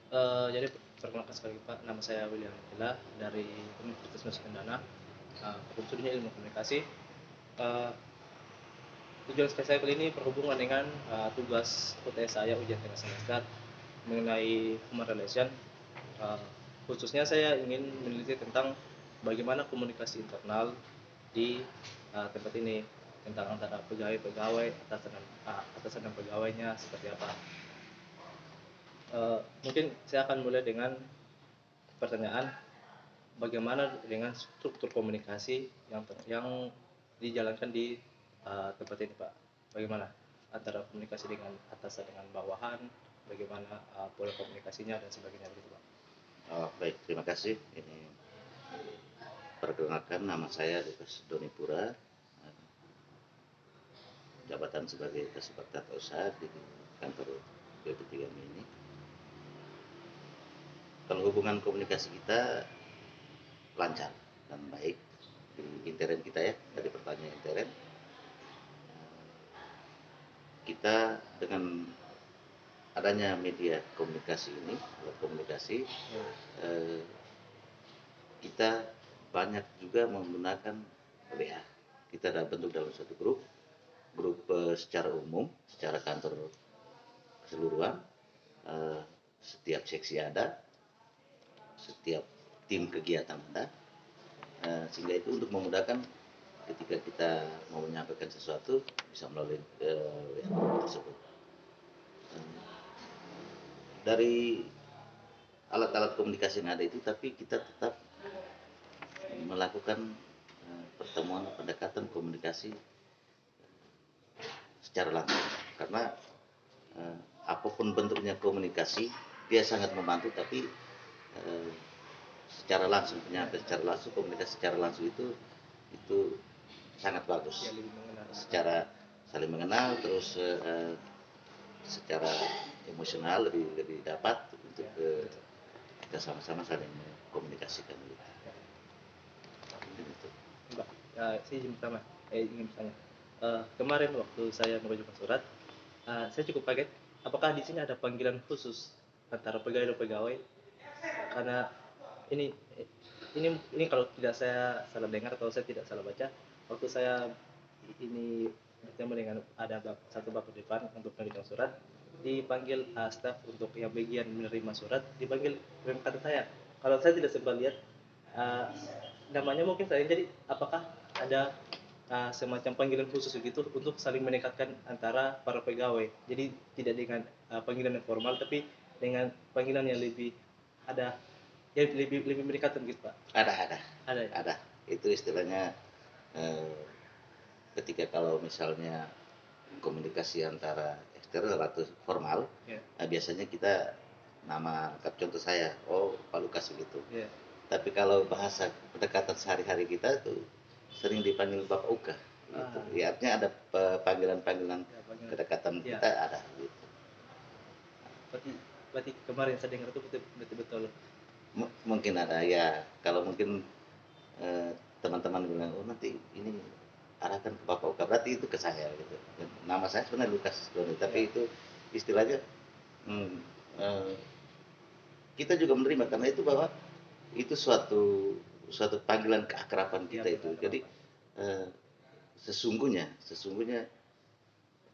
Jadi perkenalkan sekali Pak, nama saya William Abdillah dari Universitas Nusa Kendana, Fakultas Studinya Ilmu Komunikasi. Eh, Tujuan saya kali ini berhubungan dengan tugas UTS saya ujian tengah semester mengenai human relation. Eh, Khususnya saya ingin meneliti tentang bagaimana komunikasi internal di tempat ini, tentang antara pegawai-pegawai, atasan dan pegawainya seperti apa. Mungkin saya akan mulai dengan pertanyaan, bagaimana dengan struktur komunikasi yang dijalankan di tempat ini, Pak? Bagaimana antara komunikasi dengan atasan dengan bawahan, bagaimana pola komunikasinya dan sebagainya begitu, Pak? Oh, baik, terima kasih. Ini perkenalkan, nama saya Lukas Donipura, jabatan sebagai Kasubag Tata Usaha di kantor BP3 ini. Kalau hubungan komunikasi kita lancar dan baik di intern kita ya, tadi pertanyaan intern, kita dengan adanya media komunikasi ini, alat komunikasi, eh, kita banyak juga menggunakan WA. Kita bentuk dalam satu grup secara umum, secara kantor keseluruhan, setiap seksi ada, setiap tim kegiatan ada, sehingga itu untuk memudahkan ketika kita mau menyampaikan sesuatu bisa melalui WA tersebut. Dari alat-alat komunikasi yang ada itu, tapi kita tetap melakukan pertemuan pendekatan komunikasi secara langsung, karena apapun bentuknya komunikasi dia sangat membantu, tapi eh, secara langsung penyampaian secara langsung, komunikasi secara langsung itu sangat bagus, Ya, lebih mengenal. secara saling mengenal, terus secara emosional lebih lebih dapat untuk kita sama-sama saling komunikasikan gitu. Mbak, saya ingin bertanya. Kemarin waktu saya mengajukan surat, saya cukup kaget. Apakah di sini ada panggilan khusus antara pegawai dan pegawai? Karena ini ini kalau tidak saya salah dengar atau saya tidak salah baca, waktu saya ini bertemu dengan ada satu bapak di depan untuk menerima surat, dipanggil staf untuk yang bagian menerima surat, dipanggil dengan kata saya. Kalau saya tidak sempat lihat uh, namanya mungkin saya, jadi apakah ada semacam panggilan khusus begitu untuk saling meningkatkan antara para pegawai, jadi tidak dengan panggilan yang formal tapi dengan panggilan yang lebih ada, ya lebih lebih meningkatkan gitu, Pak? Ada, Ada ya? ada. Itu istilahnya eh, ketika kalau misalnya komunikasi antara eksternal atau formal, Ya. biasanya kita nama lengkap, contoh saya, oh Pak Lukas gitu. Ya. Tapi kalau bahasa pendekatan sehari-hari kita itu sering dipanggil Bapak Uka. Gitu. Ya, artinya ada panggilan-panggilan Ya, panggilan. kedekatan Ya. kita ada. Gitu. Berarti berarti kemarin saya dengar itu betul betul. Mungkin ada ya. Kalau mungkin eh, teman-teman bilang, oh nanti ini arahkan ke Bapak Uka, berarti itu ke saya gitu. Nama saya sebenarnya Lukas Doni, Ya. tapi itu istilahnya hmm, eh, kita juga menerima, karena itu bahwa itu suatu suatu panggilan keakraban Ya, kita itu. benar, Jadi Pak. eh, sesungguhnya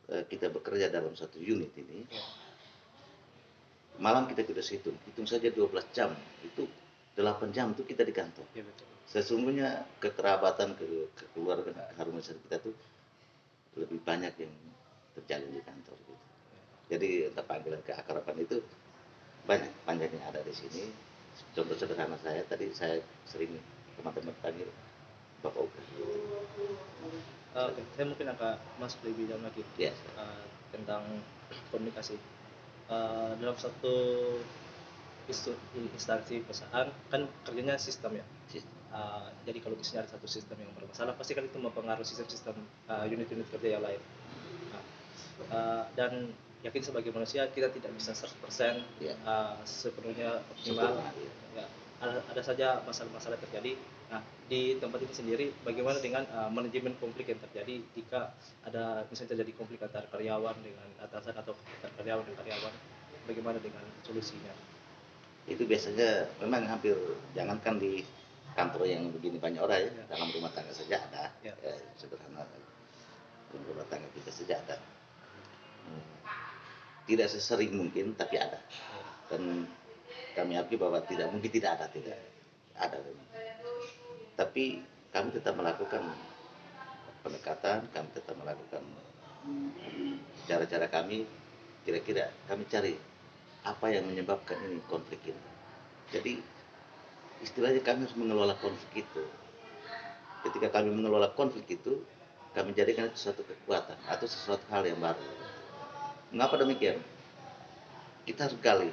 kita bekerja dalam satu unit ini, Ya. malam kita sudah hitung saja 12 jam, itu 8 jam itu kita di kantor. Ya, betul. Sesungguhnya kekerabatan, kekeluargaan, keharmonisan kita tuh lebih banyak yang terjalin di kantor gitu. Jadi untuk panggilan keakraban itu banyak, panjangnya ada di sini. Contoh sederhana, saya tadi saya sering teman-teman panggil Bapak Uga. Oke, saya mungkin akan masuk lebih dalam lagi Yes. Tentang komunikasi. Dalam satu instansi perusahaan kan kerjanya sistem ya. Jadi kalau misalnya ada satu sistem yang bermasalah, pasti kan itu mempengaruhi sistem-sistem unit-unit kerja yang lain. Nah, dan yakin sebagai manusia kita tidak bisa 100% Ya. sepenuhnya optimal. Ya, ada saja masalah-masalah terjadi. Nah, di tempat ini sendiri bagaimana dengan manajemen konflik yang terjadi jika ada misalnya terjadi konflik antara karyawan dengan atasan atau karyawan dengan karyawan, bagaimana dengan solusinya? Itu biasanya memang hampir, jangankan di kantor yang begini banyak orang ya, Ya. dalam rumah tangga saja ada, Ya. sederhana, dalam rumah tangga kita saja ada. Hmm, Tidak sesering mungkin, tapi ada. Dan kami akui bahwa tidak mungkin tidak ada, tidak ada memang. Tapi kami tetap melakukan pendekatan, kami tetap melakukan cara-cara kami. Kira-kira kami cari apa yang menyebabkan ini konflik ini. Jadi istilahnya kami harus mengelola konflik itu. Ketika kami mengelola konflik itu, kami jadikan itu suatu kekuatan atau sesuatu hal yang baru. Mengapa demikian? Kita harus gali.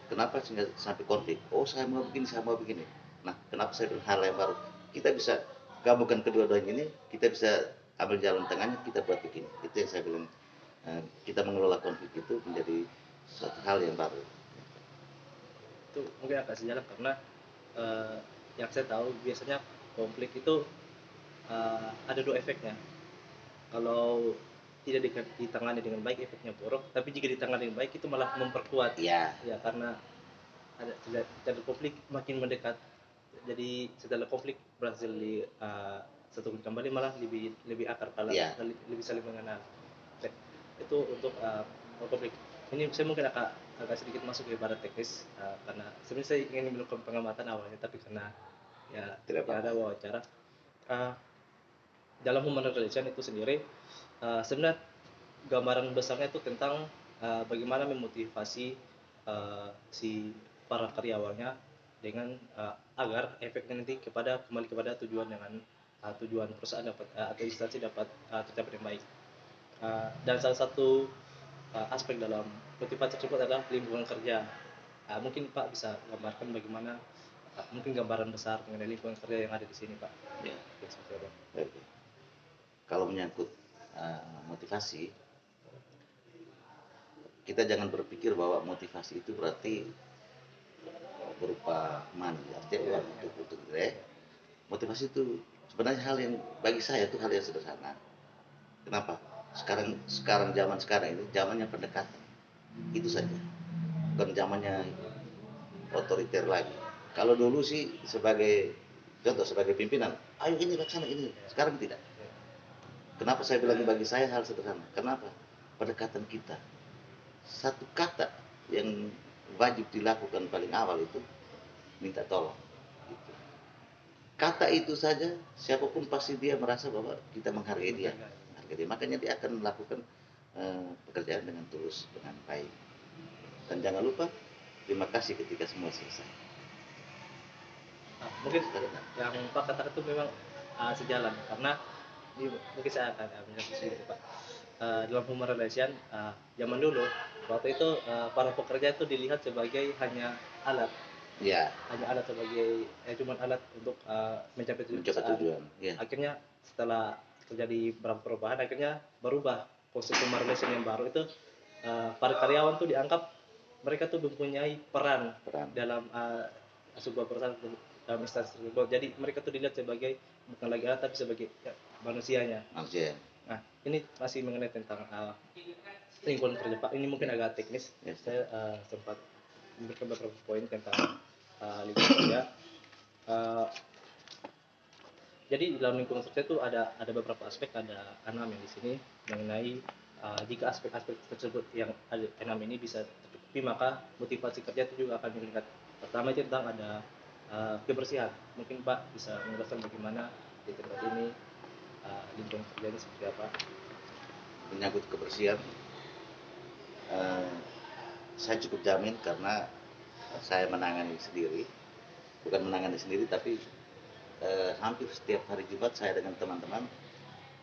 Kenapa sehingga sampai konflik? Oh, saya mau begini, saya mau begini. Nah, kenapa saya bilang hal yang baru? Kita bisa gabungkan kedua-duanya ini, kita bisa ambil jalan tengahnya, kita buat begini. Itu yang saya bilang, kita mengelola konflik itu menjadi suatu hal yang baru. Itu mungkin agak sejalan karena eh, yang saya tahu biasanya konflik itu ada dua efeknya. Kalau tidak ditangani dengan baik efeknya buruk, tapi jika ditangani dengan baik itu malah memperkuat. Ya, Ya karena ada setelah konflik makin mendekat, jadi setelah konflik berhasil di satukan kembali malah lebih lebih akar kalau ya, lebih saling mengenal. Itu untuk konflik. Ini saya mungkin agak sedikit masuk ke barat teknis karena sebenarnya saya ingin melakukan pengamatan awalnya, tapi karena tidak ya ada apa-apa. wawancara. Uh, dalam human relation itu sendiri sebenarnya gambaran besarnya itu tentang bagaimana memotivasi si para karyawannya dengan agar efeknya nanti kembali kepada tujuan dengan tujuan perusahaan dapat atau instansi dapat tercapai dengan baik. Dan salah satu aspek dalam motivasi tersebut adalah lingkungan kerja. Mungkin Pak bisa gambarkan bagaimana mungkin gambaran besar mengenai lingkungan kerja yang ada di sini, Pak. Ya. Oke, seperti apa? Baik. Kalau menyangkut motivasi, kita jangan berpikir bahwa motivasi itu berarti berupa money, artinya uang untuk motivasi itu sebenarnya hal yang bagi saya itu hal yang sederhana. Kenapa? Sekarang zaman sekarang ini zamannya pendekatan. Itu saja. Bukan zamannya otoriter lagi. Kalau dulu sih sebagai contoh sebagai pimpinan, ayo ini laksana ini. Sekarang tidak. Kenapa saya bilang bagi saya hal sederhana? Kenapa? Pendekatan kita. Satu kata yang wajib dilakukan paling awal itu minta tolong. Gitu. Kata itu saja siapapun pasti dia merasa bahwa kita menghargai dia. Makanya dia akan melakukan pekerjaan dengan tulus, dengan baik. Dan jangan lupa terima kasih ketika semua selesai. Mungkin yang Pak katakan itu memang sejalan karena mungkin saya akan menjelaskan sedikit Pak. Dalam human relation zaman dulu waktu itu para pekerja itu dilihat sebagai hanya alat, Ya, hanya alat sebagai cuma alat untuk mencapai tujuan mencapai perusahaan. tujuan. Ya, Akhirnya setelah terjadi beberapa perubahan, akhirnya berubah konsep human relation yang baru itu para karyawan tuh dianggap mereka tuh mempunyai peran peran. dalam sebuah perusahaan dalam instansi tersebut. Jadi mereka tuh dilihat sebagai bukan lagi alat tapi sebagai manusianya. Manusia. Nah, ini masih mengenai tentang lingkungan kerja Pak. Ini mungkin agak teknis. Yes. Saya sempat memberikan beberapa poin tentang lingkungan kerja. Jadi dalam lingkungan kerja itu ada beberapa aspek, ada 6 yang di sini mengenai jika aspek-aspek tersebut yang ada 6 ini bisa tercukupi maka motivasi kerja itu juga akan meningkat. Pertama itu tentang ada kebersihan. Mungkin Pak bisa menjelaskan bagaimana di tempat ini lingkungan kerjanya seperti apa? Menyangkut kebersihan, saya cukup jamin karena saya menangani sendiri, bukan menangani sendiri tapi hampir setiap hari Jumat saya dengan teman-teman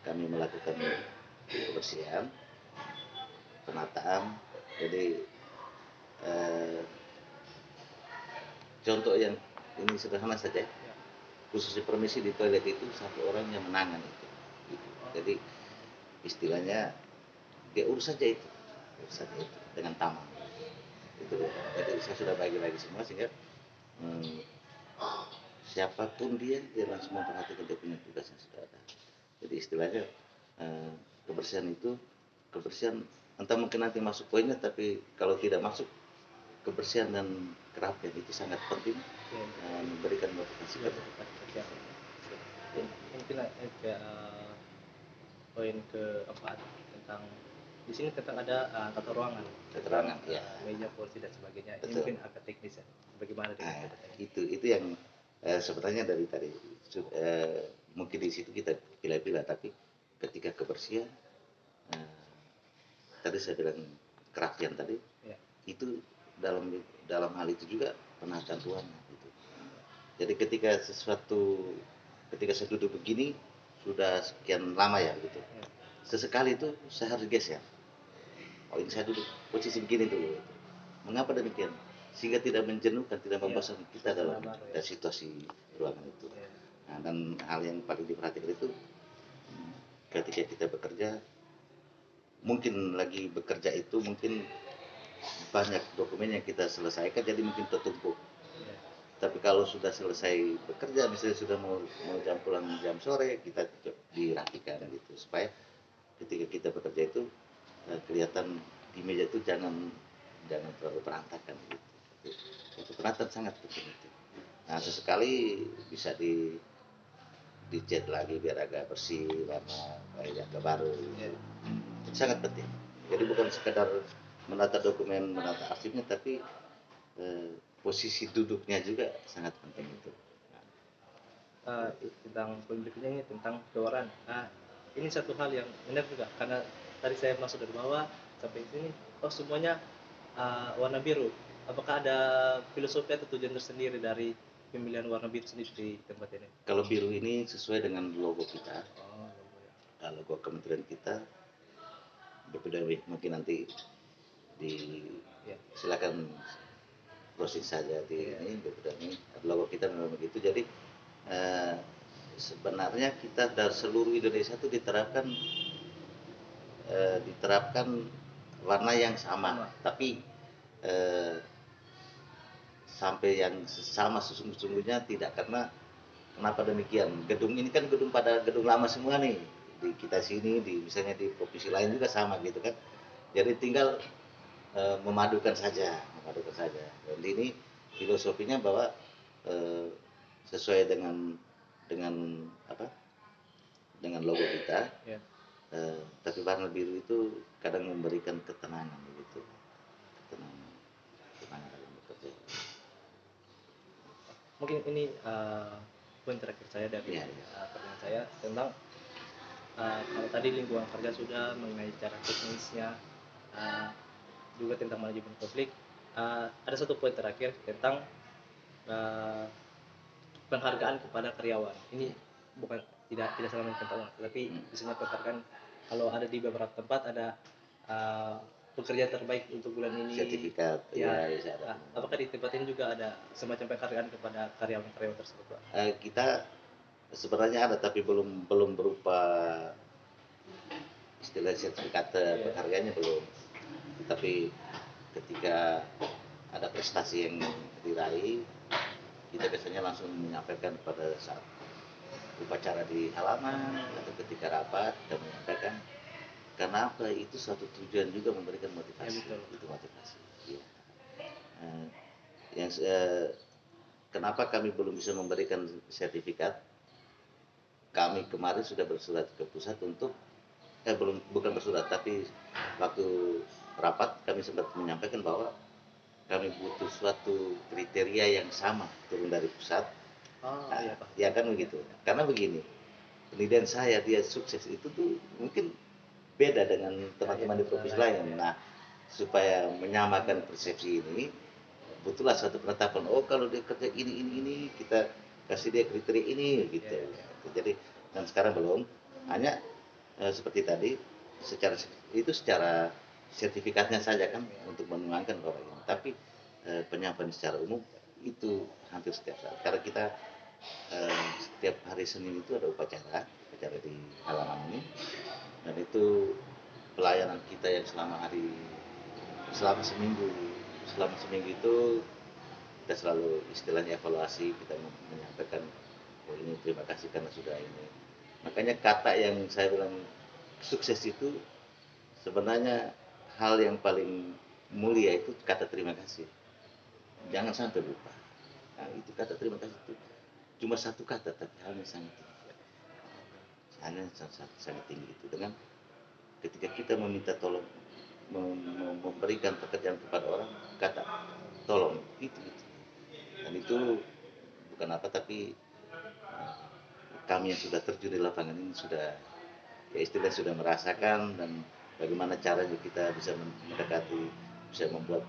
kami melakukan kebersihan, penataan. Jadi contoh yang ini sederhana saja, khususnya permisi di toilet itu satu orang yang menangani itu. Jadi istilahnya dia urus saja itu dengan taman. Itu jadi saya sudah bagi-bagi semua sehingga siapapun dia langsung memperhatikan dia punya tugas yang sudah ada. Jadi istilahnya kebersihan itu, kebersihan entah mungkin nanti masuk poinnya, tapi kalau tidak masuk kebersihan dan kerapian itu sangat penting, Ya, memberikan motivasi juga pada ya. Mungkin kayak poin keempat tentang di sini tentang ada tata ruangan, keterangan ya. meja kursi dan sebagainya. Ini Betul. mungkin agak teknis ya. Bagaimana dengan Nah, ceritanya? itu yang sebenarnya dari tadi mungkin di situ kita pilih-pilih, tapi ketika kebersihan, eh, tadi saya bilang kerapian tadi, Ya. itu dalam dalam hal itu juga penataan ruangan gitu. Jadi ketika saya duduk begini sudah sekian lama ya gitu, Ya. sesekali itu saya harus geser. Oh ini saya duduk posisi begini dulu. Mengapa demikian? Sehingga tidak menjenuhkan, tidak Iya, membosankan kita dalam suasana baru ya. situasi ruangan itu. Ya. Nah, dan hal yang paling diperhatikan itu ketika kita bekerja, mungkin lagi bekerja itu mungkin banyak dokumen yang kita selesaikan, jadi mungkin tertumpuk. Ya. Tapi kalau sudah selesai bekerja, misalnya sudah mau jam pulang jam sore, kita dirapikan gitu supaya ketika kita bekerja itu kelihatan di meja itu jangan terlalu berantakan gitu. Itu penataan sangat penting itu. Nah sesekali bisa dicat lagi biar agak bersih, warna kayak agak baru. Ya. Itu sangat penting. Jadi bukan sekedar menata dokumen, menata arsipnya, tapi posisi duduknya juga sangat penting itu. Tentang poin berikutnya ini tentang keluaran. Ini satu hal yang menarik juga karena tadi saya masuk dari bawah sampai sini, oh semuanya warna biru. Apakah ada filosofi atau tujuan tersendiri dari pemilihan warna biru sendiri di tempat ini? Kalau biru ini sesuai dengan logo kita, Oh, logo ya. logo kementerian kita, BPDW. Mungkin nanti Ya. silakan browsing saja di Ya. ini BPDW. Logo kita memang begitu. Jadi sebenarnya kita dari seluruh Indonesia itu diterapkan warna yang sama. Tapi sampai yang sama sesungguhnya tidak, karena kenapa demikian? Gedung ini kan gedung lama semua nih, di kita sini, misalnya di provinsi lain juga sama gitu kan. Jadi tinggal memadukan saja. Dan ini filosofinya bahwa sesuai dengan apa? Dengan logo kita. Ya. Tapi warna biru itu kadang memberikan ketenangan begitu. Ketenangan dalam bekerja. Mungkin ini poin terakhir saya dari Ya. pertanyaan saya tentang kalau tadi lingkungan kerja sudah mengenai cara teknisnya, juga tentang manajemen konflik. Ada satu poin terakhir tentang penghargaan kepada karyawan. Ini bukan tidak selama tentang uang, tapi misalnya penghargaan kalau ada di beberapa tempat ada pekerja terbaik untuk bulan ini. Sertifikat. Ya. Bisa ada. Apakah di tempat ini juga ada semacam penghargaan kepada karyawan tersebut, Pak? Kita sebenarnya ada, tapi belum berupa istilah sertifikat penghargaannya belum. Tapi ketika ada prestasi yang diraih, kita biasanya langsung menyampaikan pada saat upacara di halaman atau ketika rapat, kita menyampaikan, karena apa, itu suatu tujuan juga memberikan motivasi. Ya, betul. Itu motivasi. Ya. Yang kenapa kami belum bisa memberikan sertifikat? Kami kemarin sudah bersurat ke pusat untuk bukan bersurat, tapi waktu rapat kami sempat menyampaikan bahwa kami butuh suatu kriteria yang sama turun dari pusat. Iya, Pak. Ya kan begitu. Karena begini, penilaian saya dia sukses itu tuh mungkin beda dengan teman-teman di provinsi lain. Nah, supaya menyamakan persepsi ini, butuhlah suatu penetapan. Oh, kalau dia kerja ini kita kasih dia kriteria ini gitu. Jadi dan sekarang belum, hanya seperti tadi secara sertifikatnya saja kan untuk menuangkan bahwa ini. Tapi penyampaian secara umum itu hampir setiap saat. Karena kita setiap hari Senin itu ada upacara di halaman ini, dan itu pelayanan kita yang selama seminggu itu kita selalu istilahnya evaluasi, kita menyampaikan, oh ini terima kasih karena sudah ini. Makanya kata yang saya bilang sukses itu sebenarnya hal yang paling mulia itu kata terima kasih. jangan sampai lupa. Nah, itu kata terima kasih itu cuma satu kata tapi halnya sangat tinggi. Halnya sangat tinggi itu dengan ketika kita meminta tolong memberikan pekerjaan kepada orang kata tolong itu. Dan itu bukan apa tapi kami yang sudah terjun di lapangan ini sudah ya istilah sudah merasakan dan bagaimana caranya kita bisa mendekati, bisa membuat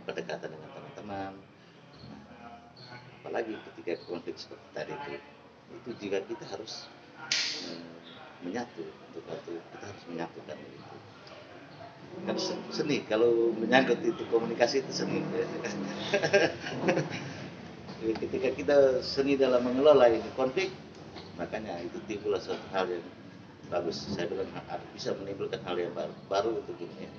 pendekatan dengan teman-teman. Apalagi ketika konflik seperti tadi itu juga kita harus menyatu untuk itu kita harus menyatukan itu. Kan seni kalau menyangkut itu komunikasi itu seni. Ketika kita seni dalam mengelola ini konflik, makanya itu timbullah suatu hal yang bagus. Saya bilang bisa menimbulkan hal yang baru untuk dunia.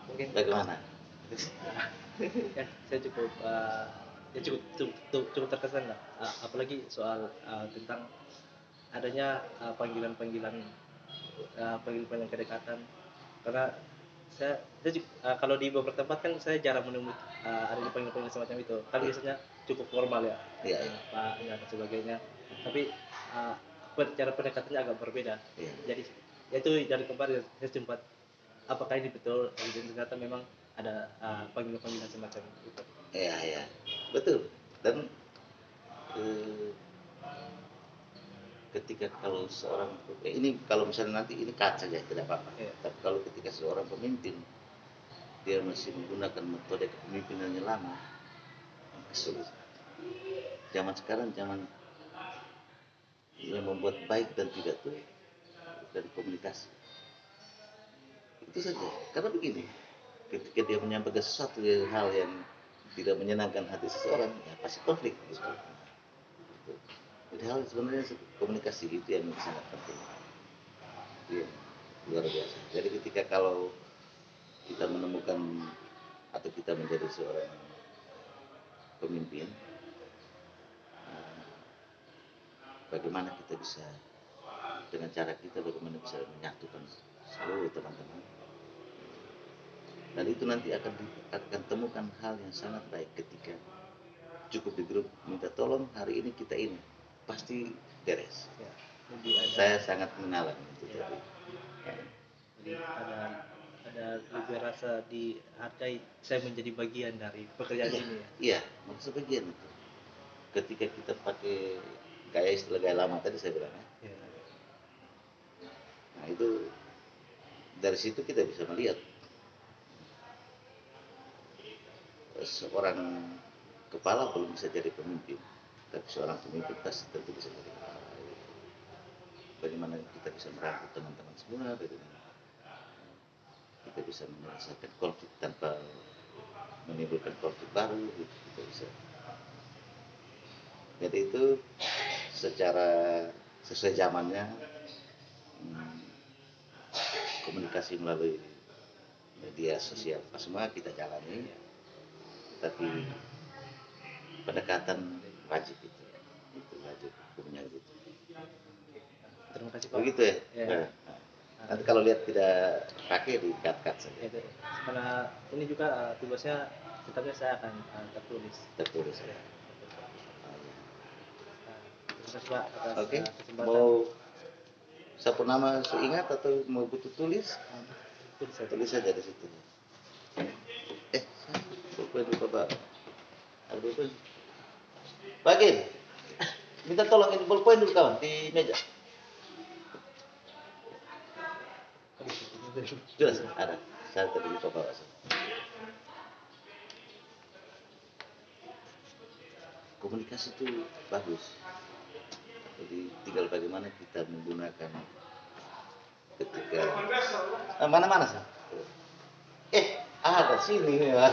Mungkin Bagaimana? ya saya cukup ya cukup terkesan lah. Apalagi soal tentang adanya panggilan-panggilan panggilan kedekatan, karena saya kalau di beberapa tempat kan saya jarang menemui adanya panggilan-panggilan semacam itu, kan biasanya cukup formal ya, Iya. Pak ya dan sebagainya, tapi cara pendekatannya agak berbeda. Iya. Jadi itu dari kemarin saya sempat apakah ini betul, dan ternyata memang ada panggilan-panggilan semacam itu. Iya, betul. Dan eh, ketika kalau seorang ini kalau misalnya nanti ini kaca saja tidak apa-apa. Iya. Tapi kalau ketika seorang pemimpin dia masih menggunakan metode kepemimpinan yang lama, sulit. Zaman sekarang zaman yang membuat baik dan tidak itu dari komunikasi. Itu saja. Karena begini, ketika dia menyampaikan sesuatu hal yang tidak menyenangkan hati seseorang, ya pasti konflik. Gitu. Jadi hal sebenarnya komunikasi itu yang sangat penting. Itu yang luar biasa. Jadi ketika kalau kita menemukan atau kita menjadi seorang pemimpin, bagaimana kita bisa dengan cara kita bagaimana bisa menyatukan seluruh teman-teman, dan itu nanti akan temukan hal yang sangat baik ketika cukup di grup minta tolong hari ini kita ini pasti beres. Ya, Saya sangat mengalami itu ya. tadi. Jadi ada lebih rasa dihargai, saya menjadi bagian dari pekerjaan Iya, ini ya. iya, maksud bagian itu. Ketika kita pakai gaya istilah gaya lama tadi saya bilang ya. Ya. Nah itu dari situ kita bisa melihat seorang kepala belum bisa jadi pemimpin, tapi seorang pemimpin pasti tentu bisa jadi kepala. Bagaimana kita bisa merangkul teman-teman semua, bagaimana kita bisa menyelesaikan konflik tanpa menimbulkan konflik baru, kita bisa. Jadi itu secara sesuai zamannya komunikasi melalui media sosial semua kita jalani, tapi pendekatan wajib itu wajib punya gitu. Terima kasih Pak. Begitu ya. Ya. Nanti kalau lihat tidak pakai di cut saja. Itu. Karena ini juga tugasnya tetapnya saya akan tertulis. Tertulis ya. Terima kasih Pak atas Oke. kesempatan. Mau sapu nama ingat atau mau butuh tulis? Tulis saja di situ. Bolpen lupa Pak. Ada bolpen. Bagin. Minta tolong ini bolpen dulu kawan di meja. Jelas ada. Saya tadi lupa bawa. Komunikasi itu bagus. Jadi tinggal bagaimana kita menggunakan ketika mana-mana sih. Ada sini ya.